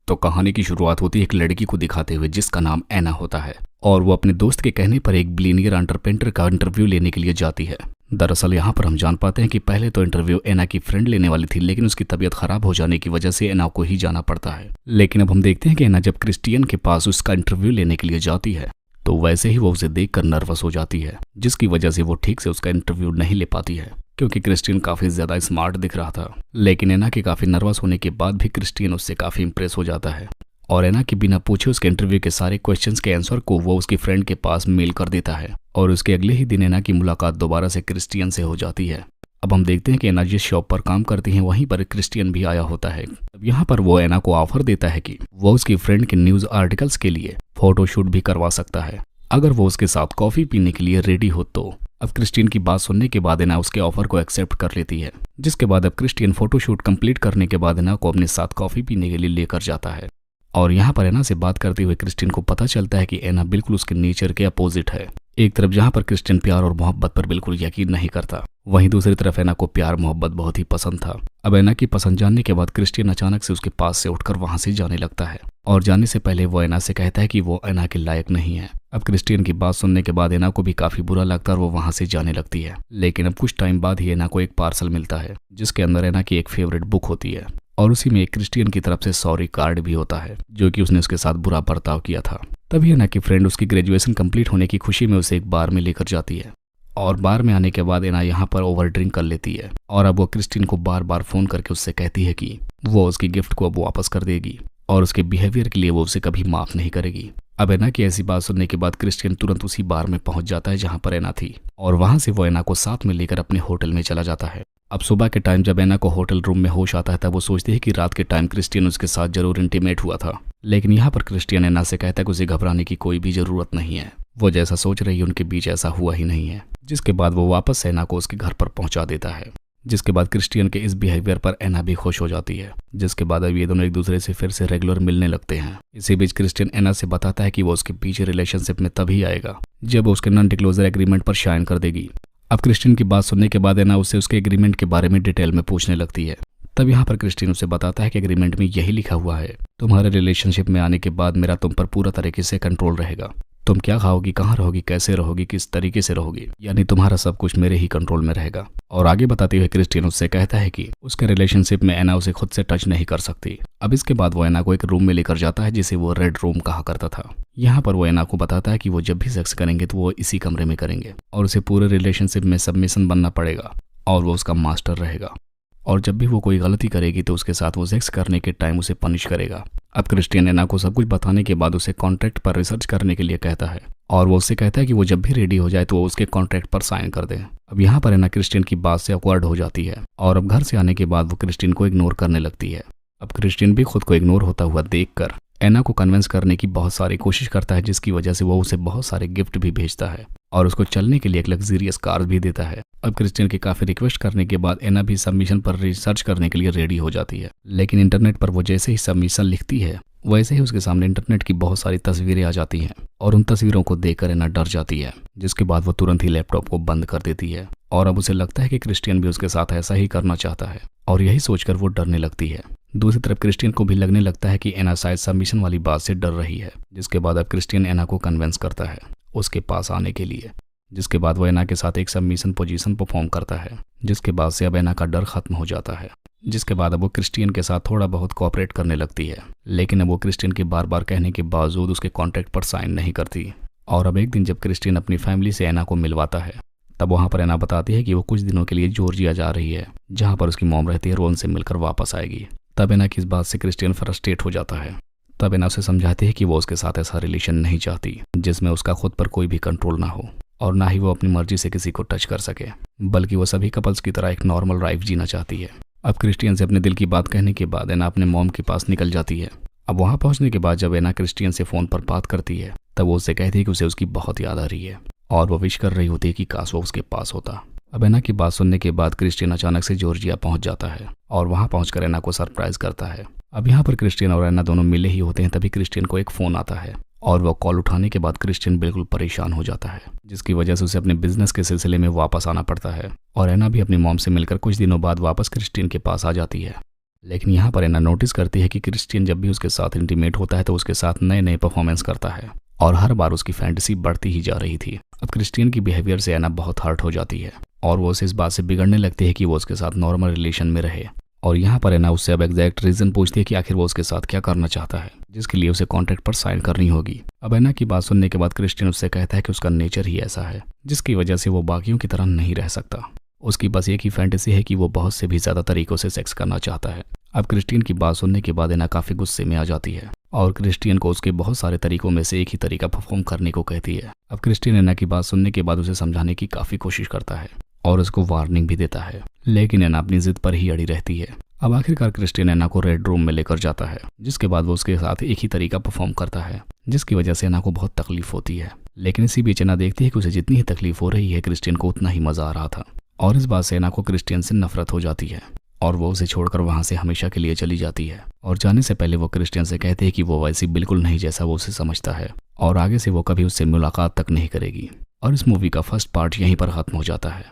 तो कहानी की शुरुआत होती है एक लड़की को दिखाते हुए जिसका नाम एना होता है और वो अपने दोस्त के कहने पर एक बिलियनियर एंटरप्रेन्योर का इंटरव्यू लेने के लिए जाती है। दरअसल यहाँ पर हम जान पाते हैं कि पहले तो इंटरव्यू एना की फ्रेंड लेने वाली थी, लेकिन उसकी तबीयत खराब हो जाने की वजह से एना को ही जाना पड़ता है। लेकिन अब हम देखते हैं कि एना जब क्रिस्टियन के पास उसका इंटरव्यू लेने के लिए जाती है तो वैसे ही वो उसे देखकर नर्वस हो जाती है, जिसकी वजह से वो ठीक से उसका इंटरव्यू नहीं ले पाती है क्योंकि क्रिस्टियन काफी ज्यादा स्मार्ट दिख रहा था। लेकिन एना के काफी नर्वस होने के बाद भी क्रिस्टियन उससे काफी इंप्रेस हो जाता है और एना के बिना पूछे उसके इंटरव्यू के सारे क्वेश्चंस के आंसर को वो उसकी फ्रेंड के पास मेल कर देता है और उसके अगले ही दिन एना की मुलाकात दोबारा से क्रिस्टियन से हो जाती है। अब हम देखते हैं कि एना जिस शॉप पर काम करती है वहीं पर क्रिस्टियन भी आया होता है। अब यहाँ पर वो एना को ऑफर देता है कि वो उसकी फ्रेंड के न्यूज आर्टिकल्स के लिए फोटोशूट भी करवा सकता है अगर वो उसके साथ कॉफी पीने के लिए रेडी हो तो। अब क्रिस्टियन की बात सुनने के बाद एना उसके ऑफर को एक्सेप्ट कर लेती है, जिसके बाद अब क्रिस्टियन फोटोशूट कंप्लीट करने के बाद एना को अपने साथ कॉफी पीने के लिए लेकर जाता है। और यहाँ पर एना से बात करते हुए क्रिस्टियन को पता चलता है कि एना बिल्कुल उसके नेचर के अपोजिट है। एक तरफ जहाँ पर क्रिस्टियन प्यार और मोहब्बत पर बिल्कुल यकीन नहीं करता, वहीं दूसरी तरफ एना को प्यार मोहब्बत बहुत ही पसंद था। अब एना की पसंद जानने के बाद क्रिस्टियन अचानक से उसके पास से उठकर वहां से जाने लगता है और जाने से पहले वो एना से कहता है कि वो एना के लायक नहीं है। अब क्रिस्टियन की बात सुनने के बाद एना को भी काफी बुरा लगता है और वो वहां से जाने लगती है। लेकिन अब कुछ टाइम बाद ही एना को एक पार्सल मिलता है जिसके अंदर एना की एक फेवरेट बुक होती है और उसी में एक क्रिस्टियन की तरफ से सॉरी कार्ड भी होता है जो कि उसने उसके साथ बुरा बर्ताव किया था। तभी एना की फ्रेंड उसकी ग्रेजुएशन कंप्लीट होने की खुशी में उसे एक बार में लेकर जाती है और बार में आने के बाद एना यहाँ पर ओवर ड्रिंक कर लेती है और अब वो क्रिस्टियन को बार बार फोन करके उससे कहती है कि वो उसकी गिफ्ट को अब वापस कर देगी और उसके बिहेवियर के लिए वो उसे कभी माफ नहीं करेगी। अब एना की ऐसी बात सुनने के बाद क्रिस्टियन तुरंत उसी बार में पहुंच जाता है जहां पर एना थी और वहां से वो एना को साथ में लेकर अपने होटल में चला जाता है। अब सुबह के टाइम जब एना को होटल रूम में होश आता है तब वो सोचती है कि रात के टाइम क्रिस्टियन उसके साथ जरूर इंटीमेट हुआ था, लेकिन यहाँ पर क्रिस्टियन एना से कहता है कि उसे घबराने की कोई भी जरूरत नहीं है, वो जैसा सोच रही है उनके बीच ऐसा हुआ ही नहीं है। जिसके बाद वो वापस एना को उसके घर पर पहुंचा देता है। जिसके बाद क्रिस्टियन के इस बिहेवियर पर एना भी खुश हो जाती है। जिसके बाद अब ये दोनों एक दूसरे से फिर से रेगुलर मिलने लगते हैं। इसी बीच क्रिस्टियन एना से बताता है कि वो उसके पीछे रिलेशनशिप में तभी आएगा जब वो उसके नॉन डिस्क्लोजर एग्रीमेंट पर साइन कर देगी। अब क्रिस्टियन की बात सुनने के बाद एना उससे उसके एग्रीमेंट के बारे में डिटेल में पूछने लगती है। तब यहाँ पर क्रिस्टियन उसे बताता है कि एग्रीमेंट में यही लिखा हुआ है, तुम्हारे रिलेशनशिप में आने के बाद मेरा तुम पर पूरा तरीके से कंट्रोल रहेगा। तुम क्या खाओगी, कहाँ रहोगी, कैसे रहोगी, किस तरीके से रहोगी, यानी तुम्हारा सब कुछ मेरे ही कंट्रोल में रहेगा। और आगे बताते हुए क्रिस्टियन उससे कहता है कि उसके रिलेशनशिप में एना उसे खुद से टच नहीं कर सकती। अब इसके बाद वो एना को एक रूम में लेकर जाता है जिसे वो रेड रूम कहा करता था। यहाँ पर वो एना को बताता है कि वो जब भी सेक्स करेंगे तो वो इसी कमरे में करेंगे और उसे पूरे रिलेशनशिप में सबमिशन बनना पड़ेगा और वो उसका मास्टर रहेगा और जब भी वो कोई गलती करेगी तो उसके साथ वो सेक्स करने के टाइम उसे पनिश करेगा। अब क्रिस्टियन एना को सब कुछ बताने के बाद उसे कॉन्ट्रैक्ट पर रिसर्च करने के लिए कहता है और वो उससे कहता है कि वो जब भी रेडी हो जाए तो वो उसके कॉन्ट्रैक्ट पर साइन कर दे। अब यहाँ पर एना क्रिस्टियन की बात से ऑकवर्ड हो जाती है और अब घर से आने के बाद वो क्रिस्टियन को इग्नोर करने लगती है। अब क्रिस्टियन भी खुद को इग्नोर होता हुआ देखकर एना को कन्विंस करने की बहुत सारी कोशिश करता है, जिसकी वजह से वो उसे बहुत सारे गिफ्ट भी भेजता है और उसको चलने के लिए एक लग्जरियस कार भी देता है। अब क्रिस्टियन की काफी रिक्वेस्ट करने के बाद एना भी सबमिशन पर रिसर्च करने के लिए रेडी हो जाती है, लेकिन इंटरनेट पर वो जैसे ही सबमिशन लिखती है वैसे ही उसके सामने इंटरनेट की बहुत सारी तस्वीरें आ जाती हैं और उन तस्वीरों को देखकर एना डर जाती है। जिसके बाद वो तुरंत ही लैपटॉप को बंद कर देती है और अब उसे लगता है कि क्रिस्टियन भी उसके साथ ऐसा ही करना चाहता है और यही सोचकर वो डरने लगती है। दूसरी तरफ क्रिस्टियन को भी लगने लगता है कि एना शायद सबमिशन वाली बात से डर रही है। जिसके बाद अब क्रिस्टियन एना को कन्विंस करता है उसके पास आने के लिए। जिसके बाद वो एना के साथ एक सबमिशन पोजीशन परफॉर्म करता है, जिसके बाद से अब एना का डर खत्म हो जाता है। जिसके बाद अब वो क्रिस्टियन के साथ थोड़ा बहुत कोऑपरेट करने लगती है, लेकिन अब वो क्रिस्टियन के बार बार कहने के बावजूद उसके कॉन्ट्रैक्ट पर साइन नहीं करती। और अब एक दिन जब क्रिस्टियन अपनी फैमिली से एना को मिलवाता है तब वहाँ पर एना बताती है कि वो कुछ दिनों के लिए जॉर्जिया जा रही है जहाँ पर उसकी मॉम रहती है और उनसे मिलकर वापस आएगी। तब एना की इस बात से क्रिस्टियन फ्रस्ट्रेट हो जाता है। तब एना उसे समझाती है कि वो उसके साथ ऐसा रिलेशन नहीं चाहती जिसमें उसका खुद पर कोई भी कंट्रोल ना हो और ना ही वो अपनी मर्जी से किसी को टच कर सके, बल्कि वो सभी कपल्स की तरह एक नॉर्मल लाइफ जीना चाहती है। अब क्रिस्टियन से अपने दिल की बात कहने के बाद एना अपने मॉम के पास निकल जाती है। अब वहां पहुंचने के बाद जब एना क्रिस्टियन से फोन पर बात करती है तब वो उससे कहती है कि उसे उसकी बहुत याद आ रही है और वो विश कर रही होती है कि काश वो उसके पास होता। अब एना की बात सुनने के बाद क्रिस्टियन अचानक से जॉर्जिया पहुंच जाता है और वहां पहुंचकर एना को सरप्राइज करता है। अब यहाँ पर क्रिस्टियन और एना दोनों मिले ही होते हैं, तभी क्रिस्टियन को एक फोन आता है और वो कॉल उठाने के बाद क्रिस्टियन बिल्कुल परेशान हो जाता है, जिसकी वजह से उसे अपने बिजनेस के सिलसिले में वापस आना पड़ता है और एना भी अपनी मॉम से मिलकर कुछ दिनों बाद वापस क्रिस्टियन के पास आ जाती है। लेकिन यहाँ पर एना नोटिस करती है कि क्रिस्टियन जब भी उसके साथ इंटीमेट होता है तो उसके साथ नए नए परफॉर्मेंस करता है और हर बार उसकी फैंटेसी बढ़ती ही जा रही थी। अब क्रिस्टियन की बिहेवियर से एना बहुत हर्ट हो जाती है और वो उसे इस बात से बिगड़ने लगती है कि वो उसके साथ नॉर्मल रिलेशन में रहे। और यहाँ पर एना उससे अब एग्जैक्ट रीजन पूछती है कि आखिर वो उसके साथ क्या करना चाहता है, जिसके लिए उसे कॉन्ट्रैक्ट पर साइन करनी होगी। अब एना की बात सुनने के बाद क्रिस्टियन उससे कहता है कि उसका नेचर ही ऐसा है जिसकी वजह से वो बाकियों की तरह नहीं रह सकता। उसकी बस एक ही फैंटेसी है कि वो बहुत से भी ज्यादा तरीकों से सेक्स करना चाहता है। अब क्रिस्टियन की बात सुनने के बाद एना काफी गुस्से में आ जाती है और क्रिस्टियन को उसके बहुत सारे तरीकों में से एक ही तरीका परफॉर्म करने को कहती है। अब क्रिस्टियन एना की बात सुनने के बाद उसे समझाने की काफी कोशिश करता है और उसको वार्निंग भी देता है, लेकिन एना अपनी जिद पर ही अड़ी रहती है। अब आखिरकार क्रिस्टियन एना को रेड रूम में लेकर जाता है, जिसके बाद वो उसके साथ एक ही तरीका परफॉर्म करता है, जिसकी वजह से एना को बहुत तकलीफ होती है। लेकिन इसी बीच एना देखती है कि उसे जितनी ही तकलीफ हो रही है क्रिस्टियन को उतना ही मजा आ रहा था और इस बात से एना को क्रिस्टियन से नफरत हो जाती है और वो उसे छोड़कर वहां से हमेशा के लिए चली जाती है। और जाने से पहले वो क्रिस्टियन से कहते हैं कि वो वैसी बिल्कुल नहीं जैसा वो उसे समझता है और आगे से वो कभी उससे मुलाकात तक नहीं करेगी। और इस मूवी का फर्स्ट पार्ट यहीं पर खत्म हो जाता है।